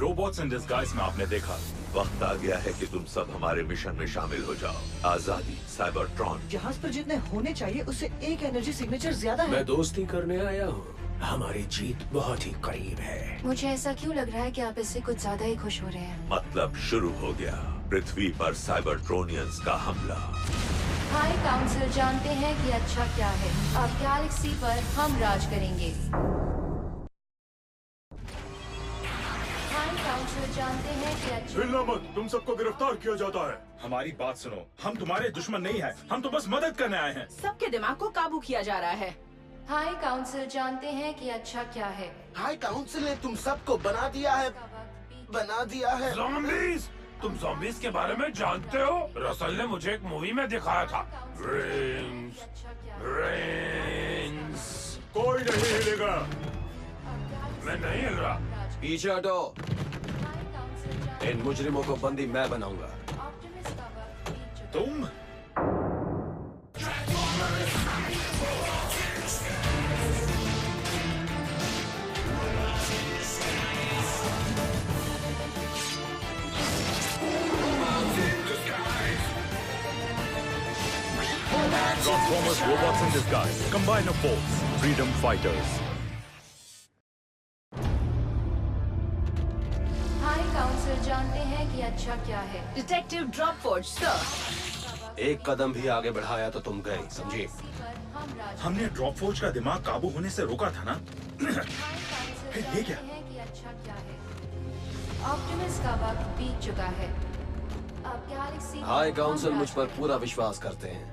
Robots in disguise में आपने देखा। वक्त आ गया है कि तुम सब हमारे मिशन में शामिल हो जाओ। आजादी, साइबरट्रॉन। जहाज पर जितने होने चाहिए उससे एक एनर्जी सिग्नेचर ज्यादा है। मैं दोस्ती करने आया हूँ। हमारी जीत बहुत ही करीब है। मुझे ऐसा क्यों लग रहा है कि आप इससे कुछ ज्यादा ही खुश हो रहे हैं। मतलब शुरू हो गया पृथ्वी पर साइबरट्रोनियंस का हमला। हाई काउंसिल जानते हैं कि अच्छा क्या है। अब गैलेक्सी पर हम राज करेंगे। हाई काउंसिल जानते हैं कि अच्छा। हिलना मत, तुम सबको गिरफ्तार किया जाता है। हमारी बात सुनो, हम तुम्हारे दुश्मन नहीं हैं, हम तो बस मदद करने आए हैं। सबके दिमाग को काबू किया जा रहा है। हाई काउंसिल जानते हैं कि अच्छा क्या है। हाई काउंसिल ने तुम सबको बना दिया है। ज़ॉम्बीज़! तुम ज़ॉम्बीज़ के बारे में जानते हो? रसल ने मुझे एक मूवी में दिखाया था। Rings, rings. कोई नहीं हिलेगा। मैं नहीं हिल रहा। पीछे हटो। इन मुजरिमों को बंदी मैं बनाऊंगा। तुम? Transformers robots in disguise. Combine of force. Freedom fighters. High council जानते हैं कि अच्छा क्या है। Detective Dropford sir. एक कदम भी आगे बढ़ाया तो तुम गए, समझे? हमने ड्रॉपफोर्ज का दिमाग काबू होने से रोका था ना? ये क्या? ऑप्टिमस का वक्त बीत चुका है। अब गैलेक्सी हाई काउंसिल मुझ पर पूरा विश्वास करते हैं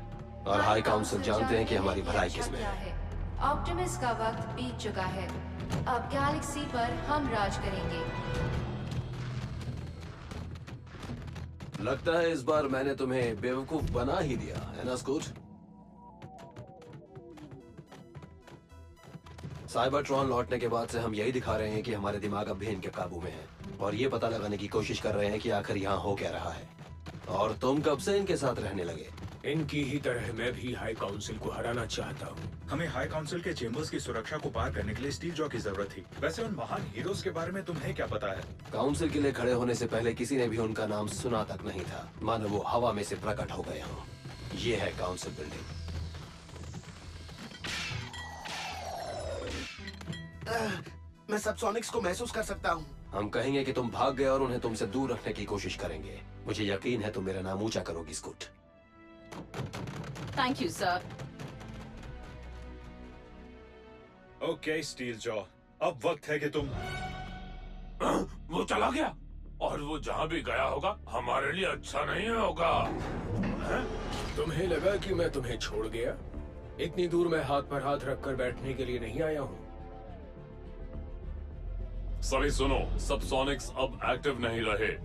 और हाई काउंसिल जानते हैं कि हमारी भलाई किसमें है। ऑप्टिमस का वक्त बीत चुका है। अब गैलेक्सी पर हम राज करेंगे। लगता है इस बार मैंने तुम्हें बेवकूफ बना ही दिया है ना स्कूट? साइबरट्रॉन लौटने के बाद से हम यही दिखा रहे हैं कि हमारे दिमाग अब भी इनके काबू में हैं और ये पता लगाने की कोशिश कर रहे हैं कि आखिर यहाँ हो क्या रहा है। और तुम कब से इनके साथ रहने लगे? इनकी ही तरह मैं भी हाई काउंसिल को हराना चाहता हूँ। हमें हाई काउंसिल के चेम्बर्स की सुरक्षा को पार करने के लिए स्टील जॉ की जरूरत थी। वैसे उन महान हीरोज के बारे में तुम्हें क्या पता है? काउंसिल के लिए खड़े होने से पहले किसी ने भी उनका नाम सुना तक नहीं था, मानो वो हवा में से प्रकट हो गए हों। ये है काउंसिल बिल्डिंग। मैं सबसोनिक्स को महसूस कर सकता हूँ। हम कहेंगे कि तुम भाग गए और उन्हें तुमसे दूर रखने की कोशिश करेंगे। मुझे यकीन है तुम मेरा नाम ऊंचा करोगी scoot. Thank you sir. Okay steel jaw, अब वक्त है कि तुम। वो चला गया और वो जहाँ भी गया होगा हमारे लिए अच्छा नहीं होगा। तुम्हें लगा कि मैं तुम्हें छोड़ गया? इतनी दूर मैं हाथ पर हाथ रखकर बैठने के लिए नहीं आया हूँ। सभी सुनो, सबसोनिक्स अब एक्टिव नहीं रहे।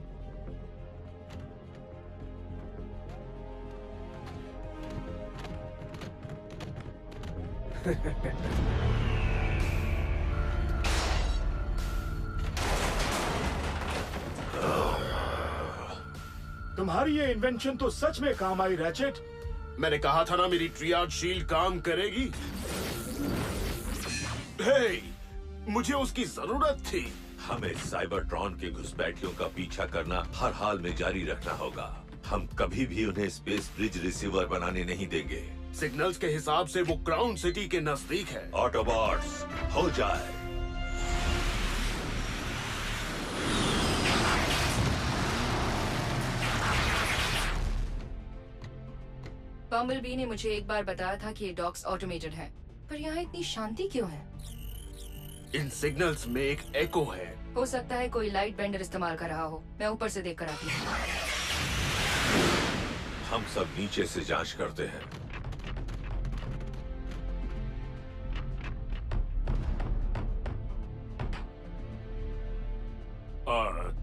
तुम्हारी ये इन्वेंशन तो सच में काम आई रैचेट। मैंने कहा था ना मेरी ट्रियाड शील्ड काम करेगी। हे, मुझे उसकी जरूरत थी। हमें साइबरट्रॉन के घुसपैठियों का पीछा करना हर हाल में जारी रखना होगा। हम कभी भी उन्हें स्पेस ब्रिज रिसीवर बनाने नहीं देंगे। सिग्नल्स के हिसाब से वो क्राउन सिटी के नजदीक है। ऑटोबॉट्स, हो जाए। बम्बलबी ने मुझे एक बार बताया था कि ये डॉक्स ऑटोमेटेड है, पर यहाँ इतनी शांति क्यों है? इन सिग्नल्स में एक एको है। हो सकता है कोई लाइट बेंडर इस्तेमाल कर रहा हो। मैं ऊपर से देख कर आती हूँ। हम सब नीचे से जांच करते हैं।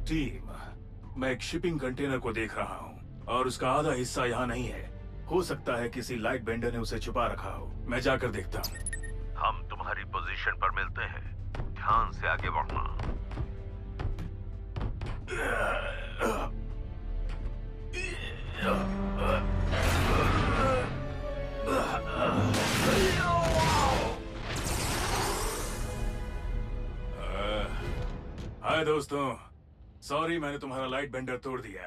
टीम, मैं एक शिपिंग कंटेनर को देख रहा हूँ और उसका आधा हिस्सा यहाँ नहीं है। हो सकता है किसी लाइट बेंडर ने उसे छुपा रखा हो। मैं जाकर देखता हूँ। हम तुम्हारी पोजीशन पर मिलते हैं। ध्यान से आगे बढ़ना। हाय दोस्तों, सॉरी, मैंने तुम्हारा लाइट बेंडर तोड़ दिया।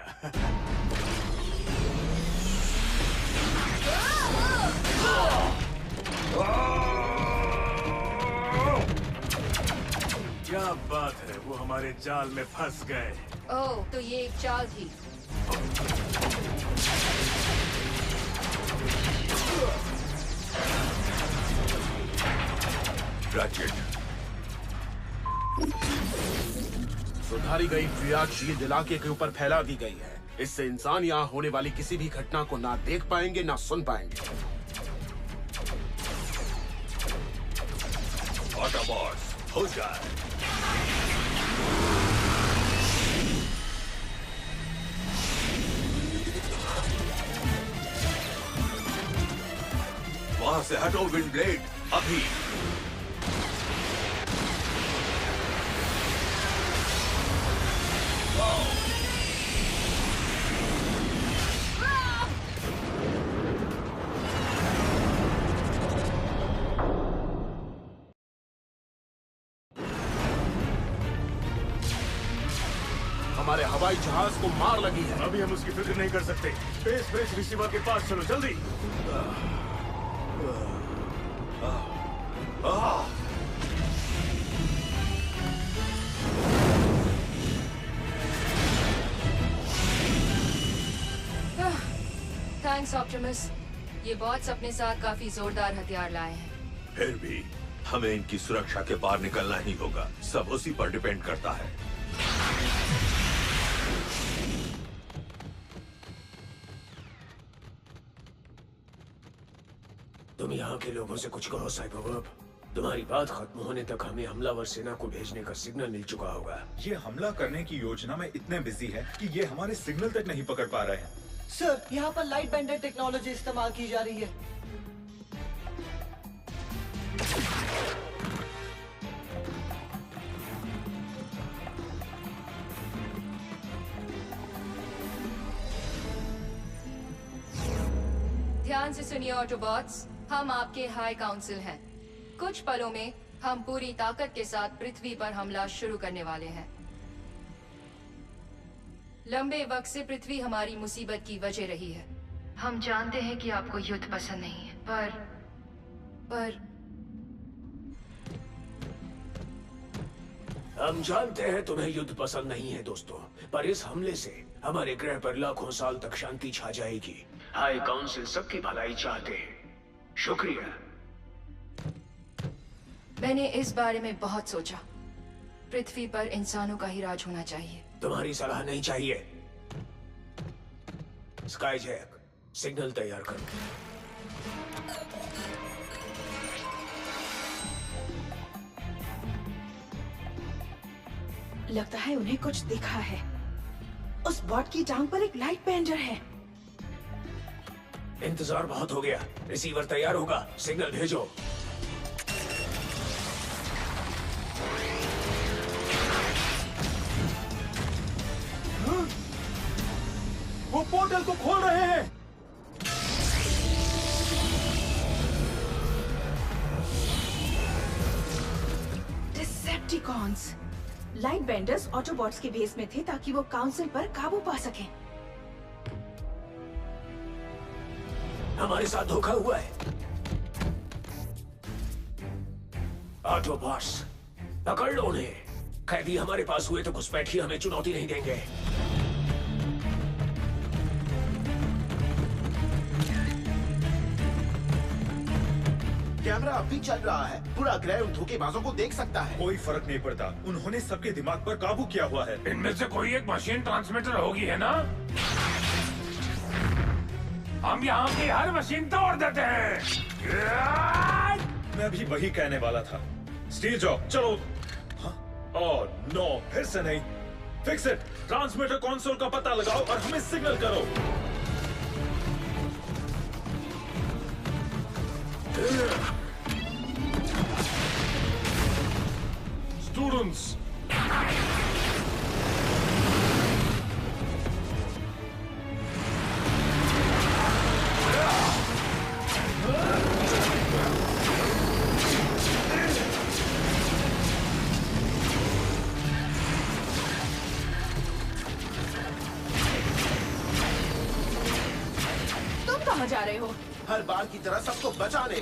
क्या बात है, वो हमारे जाल में फंस गए। ओह, तो ये एक चाल थी। रैचेट, सुधारी गई ट्रियाड शील्ड इलाके के ऊपर फैला दी गई है। इससे इंसान यहाँ होने वाली किसी भी घटना को ना देख पाएंगे ना सुन पाएंगे। ऑटोबॉट्स, हो जाए। वहां से हटो विंड ब्लेड, अभी। हमारे हवाई जहाज को मार लगी है। अभी हम उसकी फिक्र नहीं कर सकते। स्पेस ब्रिज रिसीवर के पास चलो, जल्दी। Thanks Optimus. ये बॉट्स अपने साथ काफी जोरदार हथियार लाए हैं। फिर भी हमें इनकी सुरक्षा के पार निकलना ही होगा। सब उसी पर डिपेंड करता है। तुम यहाँ के लोगों से कुछ कहो साइबोवर्ब। तुम्हारी बात खत्म होने तक हमें हमलावर सेना को भेजने का सिग्नल मिल चुका होगा। ये हमला करने की योजना में इतने बिजी है कि ये हमारे सिग्नल तक नहीं पकड़ पा रहे हैं। सर, यहाँ पर लाइट बेंडर टेक्नोलॉजी इस्तेमाल की जा रही है। ध्यान से सुनिए ऑटोबॉट्स, हम आपके हाई काउंसिल हैं। कुछ पलों में हम पूरी ताकत के साथ पृथ्वी पर हमला शुरू करने वाले हैं। लंबे वक्त से पृथ्वी हमारी मुसीबत की वजह रही है। हम जानते हैं कि आपको युद्ध पसंद नहीं है, पर हम जानते हैं तुम्हें युद्ध पसंद नहीं है दोस्तों, पर इस हमले से हमारे ग्रह पर लाखों साल तक शांति छा जाएगी। हाई काउंसिल सबकी भलाई चाहते हैं। शुक्रिया। मैंने इस बारे में बहुत सोचा। पृथ्वी पर इंसानों का ही राज होना चाहिए। तुम्हारी सलाह नहीं चाहिए। स्काईजैक, सिग्नल तैयार करो। लगता है उन्हें कुछ दिखा है। उस बॉट की टांग पर एक लाइट बेंडर है। इंतजार बहुत हो गया। रिसीवर तैयार होगा, सिग्नल भेजो। वो पोर्टल को खोल रहे हैं। डिसेप्टिकॉन्स। लाइट बेंडर्स ऑटोबॉट्स के भेस में थे ताकि वो काउंसिल पर काबू पा सकें। हमारे साथ धोखा हुआ है। ऑटोबॉट्स, पकड़ लो उन्हें। कैदी हमारे पास हुए तो घुसपैठी हमें चुनौती नहीं देंगे। कैमरा अब भी चल रहा है। पूरा ग्रह उन धोखेबाजों को देख सकता है। कोई फर्क नहीं पड़ता, उन्होंने सबके दिमाग पर काबू किया हुआ है। इनमें से कोई एक मशीन ट्रांसमीटर होगी, है ना? हम यहाँ की हर मशीन तोड़ देते हैं। मैं भी वही कहने वाला था। स्टीव जॉब, चलो। ओह नो, फिर से नहीं। Fix it. ट्रांसमीटर कंसोल का पता लगाओ और हमें सिग्नल करो। स्टूडेंट्स, कहाँ जा रहे हो? हर बार की तरह सबको बचाने।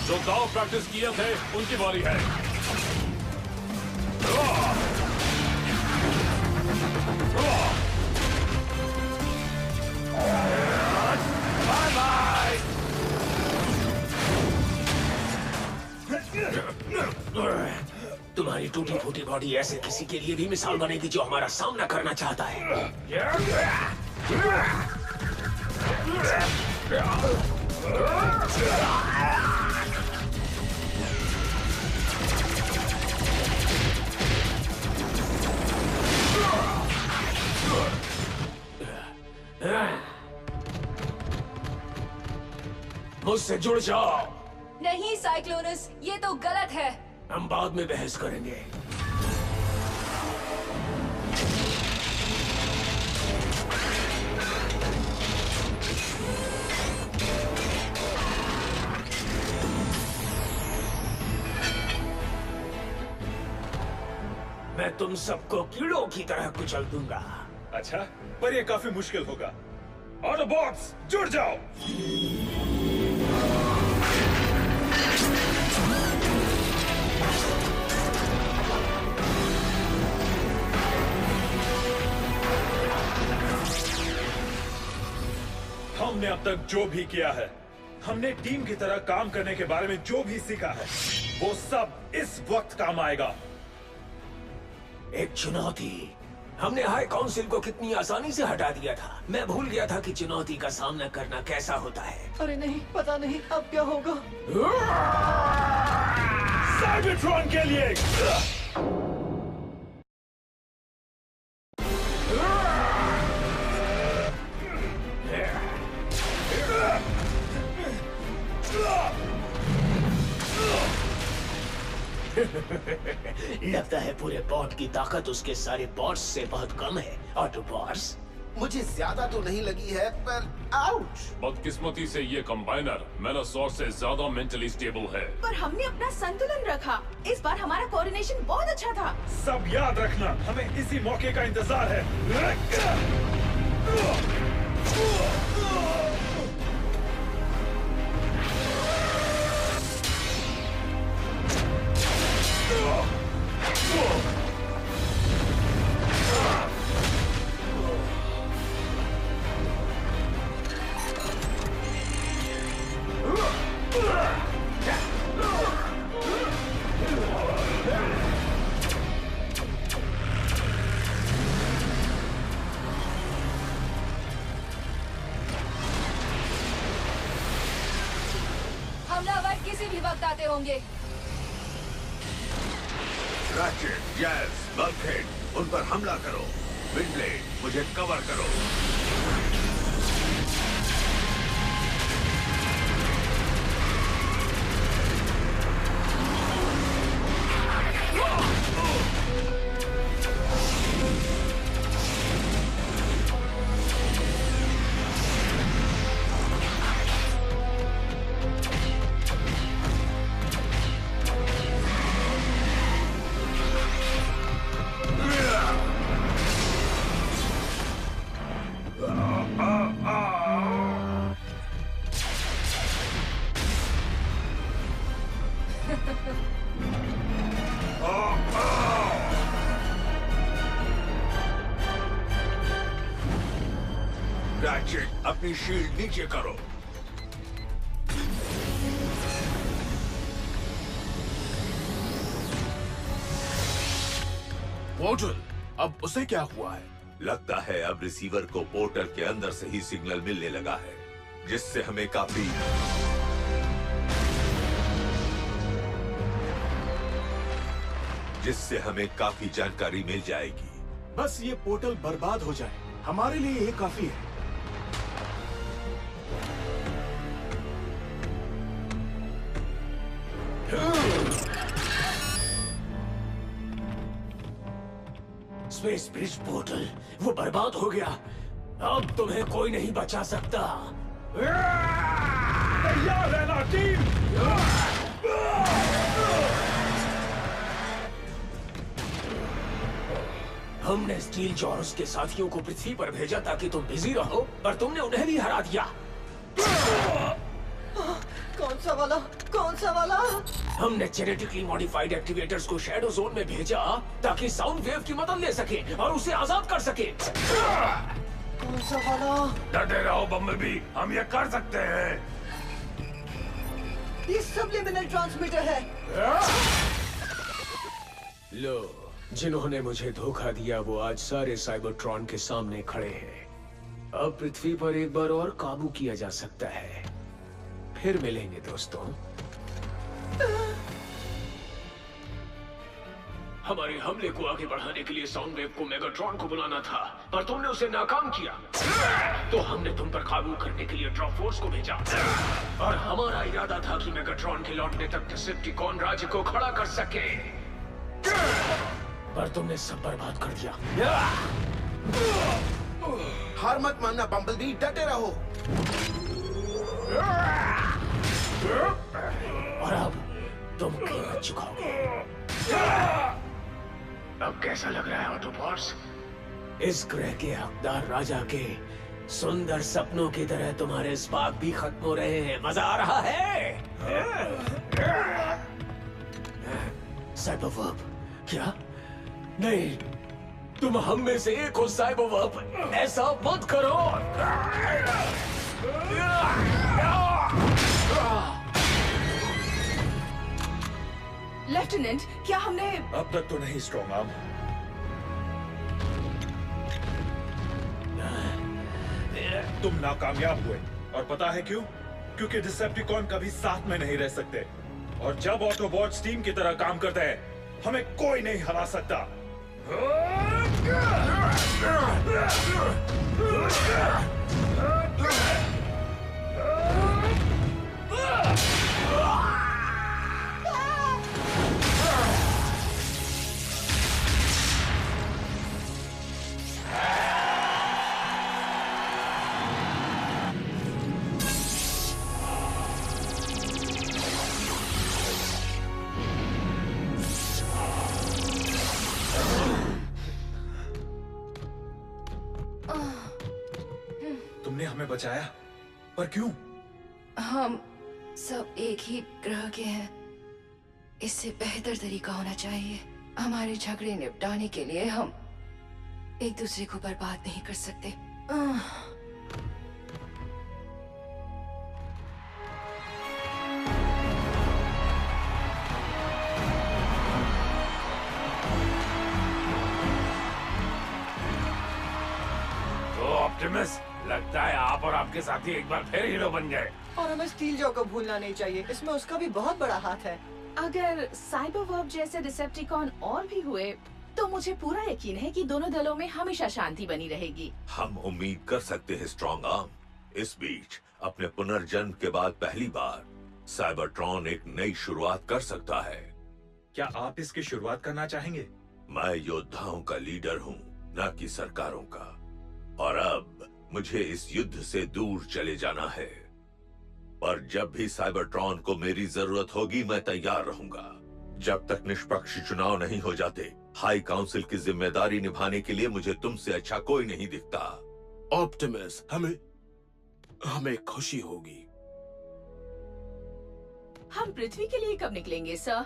जो दाव प्रैक्टिस किए थे उनकी बारी है। Bye bye. तुम्हारी टूटी फूटी बॉडी ऐसे किसी के लिए भी मिसाल बनेगी जो हमारा सामना करना चाहता है। मुझसे जुड़ जाओ। नहीं साइक्लोनस, ये तो गलत है। हम बाद में बहस करेंगे। मैं तुम सबको कीड़ों की तरह कुचल दूंगा। अच्छा, पर ये काफी मुश्किल होगा। ऑटोबॉट्स जुड़ जाओ। हमने अब तक जो भी किया है, हमने टीम की तरह काम करने के बारे में जो भी सीखा है, वो सब इस वक्त काम आएगा। एक चुनौती। हमने हाई काउंसिल को कितनी आसानी से हटा दिया था। मैं भूल गया था कि चुनौती का सामना करना कैसा होता है। अरे नहीं, पता नहीं अब क्या होगा। साइबरट्रॉन के लिए लगता है पूरे बॉट की ताकत उसके सारे बॉट्स से बहुत कम है। ऑटोबॉट्स, मुझे ज्यादा तो नहीं लगी है, पर आउच। बदकिस्मती से ये कंबाइनर मेलासॉर से ज्यादा मेंटली स्टेबल है। पर हमने अपना संतुलन रखा। इस बार हमारा कोऑर्डिनेशन बहुत अच्छा था। सब याद रखना, हमें इसी मौके का इंतजार है। हमलावर किसी भी वक्त आते होंगे। रैचेट, जैज, बल्कहेड, उन पर हमला करो। विंडब्लेड, मुझे कवर करो। रैचेट, अपनी शील्ड नीचे करो। पोर्टल, अब उसे क्या हुआ है? लगता है अब रिसीवर को पोर्टल के अंदर से ही सिग्नल मिलने लगा है, जिससे हमें काफी जानकारी मिल जाएगी। बस ये पोर्टल बर्बाद हो जाए, हमारे लिए ये काफी है। स्पेस ब्रिज पोर्टल वो बर्बाद हो गया। अब तुम्हें कोई नहीं बचा सकता। तैयार रहना टीम। हमने स्टील जॉ और उसके साथियों को पृथ्वी पर भेजा ताकि तुम बिजी रहो, पर तुमने उन्हें भी हरा दिया। कौन सा वाला? कौन सा वाला? हमने जेनेटिकली मॉडिफाइड एक्टिवेटर्स को शैडो जोन में भेजा ताकि साउंड वेव की मदद ले सके और उसे आजाद कर सके। कौन सा वाला? डटे रहो बम्बलबी, हम ये कर सकते हैं। ये सबलिमिनल ट्रांसमीटर है। लो, जिन्होंने मुझे धोखा दिया वो आज सारे साइबरट्रॉन के सामने खड़े हैं। अब पृथ्वी पर एक बार और काबू किया जा सकता है। फिर मिलेंगे दोस्तों। हमारे हमले को आगे बढ़ाने के लिए साउंड वेव को मेगाट्रॉन को बुलाना था, पर तुमने उसे नाकाम किया। तो हमने तुम पर काबू करने के लिए ड्रॉप फोर्स को भेजा, और हमारा इरादा था कि मेगाट्रॉन के लौटने तक डिसेप्टिकॉन राज्य को खड़ा कर सके, पर तुमने सब बर्बाद कर दिया। हार मत मानना बम्बलबी, डटे रहो। और अब तुम कीमत चुकाओगे। अब कैसा लग रहा है ऑटोबॉट्स? इस ग्रह के हकदार राजा के सुंदर सपनों की तरह तुम्हारे स्पार्क भी खत्म हो रहे हैं। मजा आ रहा है? साइबरवर्प? क्या? नहीं, तुम हम में से एक हो साइबरवर्प। ऐसा मत करो। लेफ्टिनेंट, क्या हमने... अब तक तो नहीं स्ट्रॉन्ग आर्म। तुम नाकामयाब हुए, और पता है क्यों? क्योंकि डिसेप्टिकॉन कभी साथ में नहीं रह सकते, और जब ऑटोबॉट्स टीम की तरह काम करते हैं, हमें कोई नहीं हरा सकता। तुमने हमें बचाया, पर क्यों? हम सब एक ही ग्रह के हैं। इससे बेहतर तरीका होना चाहिए। हमारे झगड़े निपटाने के लिए हम एक दूसरे को बर्बाद नहीं कर सकते। तो ऑप्टिमस, लगता है आप और आपके साथी एक बार फिर हीरो बन गए। और हमें स्टील जॉ को भूलना नहीं चाहिए, इसमें उसका भी बहुत बड़ा हाथ है। अगर साइबरवर्प जैसे डिसेप्टिकॉन और भी हुए तो मुझे पूरा यकीन है कि दोनों दलों में हमेशा शांति बनी रहेगी। हम उम्मीद कर सकते हैं स्ट्रॉन्ग आर्म। इस बीच अपने पुनर्जन्म के बाद पहली बार साइबरट्रॉन एक नई शुरुआत कर सकता है। क्या आप इसकी शुरुआत करना चाहेंगे? मैं योद्धाओं का लीडर हूँ, न कि सरकारों का। और अब मुझे इस युद्ध से दूर चले जाना है। पर जब भी साइबरट्रॉन को मेरी जरूरत होगी, मैं तैयार रहूंगा। जब तक निष्पक्ष चुनाव नहीं हो जाते, हाई काउंसिल की जिम्मेदारी निभाने के लिए मुझे तुमसे अच्छा कोई नहीं दिखता। ऑप्टिमस, हमें खुशी होगी। हम पृथ्वी के लिए कब निकलेंगे सर?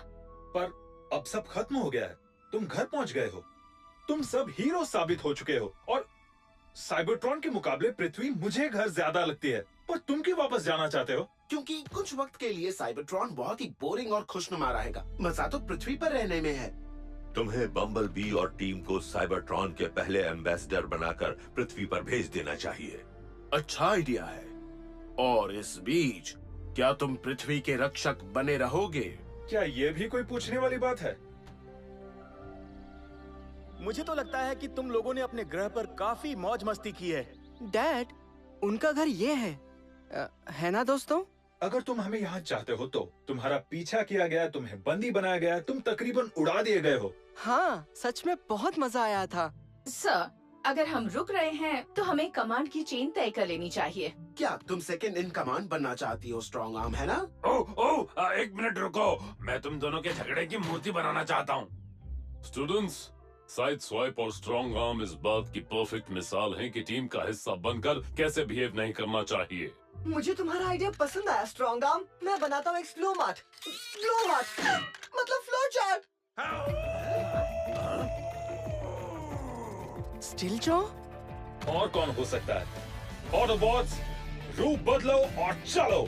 पर अब सब खत्म हो गया है। तुम घर पहुंच गए हो। तुम सब हीरो साबित हो चुके हो, और साइबरट्रॉन के मुकाबले पृथ्वी मुझे घर ज्यादा लगती है। पर तुम क्यों वापस जाना चाहते हो? क्योंकि कुछ वक्त के लिए साइबरट्रॉन बहुत ही बोरिंग और खुशनुमा रहेगा। मजा तो पृथ्वी पर रहने में है। तुम्हें बम्बलबी और टीम को साइबरट्रॉन के पहले एम्बेसडर बनाकर पृथ्वी पर भेज देना चाहिए। अच्छा आइडिया है। और इस बीच क्या तुम पृथ्वी के रक्षक बने रहोगे? क्या ये भी कोई पूछने वाली बात है? मुझे तो लगता है कि तुम लोगों ने अपने ग्रह पर काफी मौज मस्ती की है। डैड, उनका घर ये है ना दोस्तों? अगर तुम हमें यहाँ चाहते हो तो तुम्हारा पीछा किया गया, तुम्हें बंदी बनाया गया, तुम तकरीबन उड़ा दिए गए हो। हाँ, सच में बहुत मजा आया था। सर, अगर हम रुक रहे हैं तो हमें कमांड की चेन तय कर लेनी चाहिए। क्या तुम सेकंड इन कमांड बनना चाहती हो स्ट्रॉन्ग आर्म, है ना? एक मिनट रुको, मैं तुम दोनों के झगड़े की मूर्ति बनाना चाहता हूँ। स्टूडेंट्स, साइड स्वाइप और स्ट्रॉन्ग आर्म इस बात की परफेक्ट मिसाल हैं कि टीम का हिस्सा बनकर कैसे बिहेव नहीं करना चाहिए। मुझे तुम्हारा आइडिया पसंद आया स्ट्रॉन्ग आर्म। मैं बनाता हूँ एक स्लो मार्ट, मतलब फ्लो चार्ट। Still jaw? और कौन हो सकता है? ऑटोबॉट्स, रूप बदलो और चलो।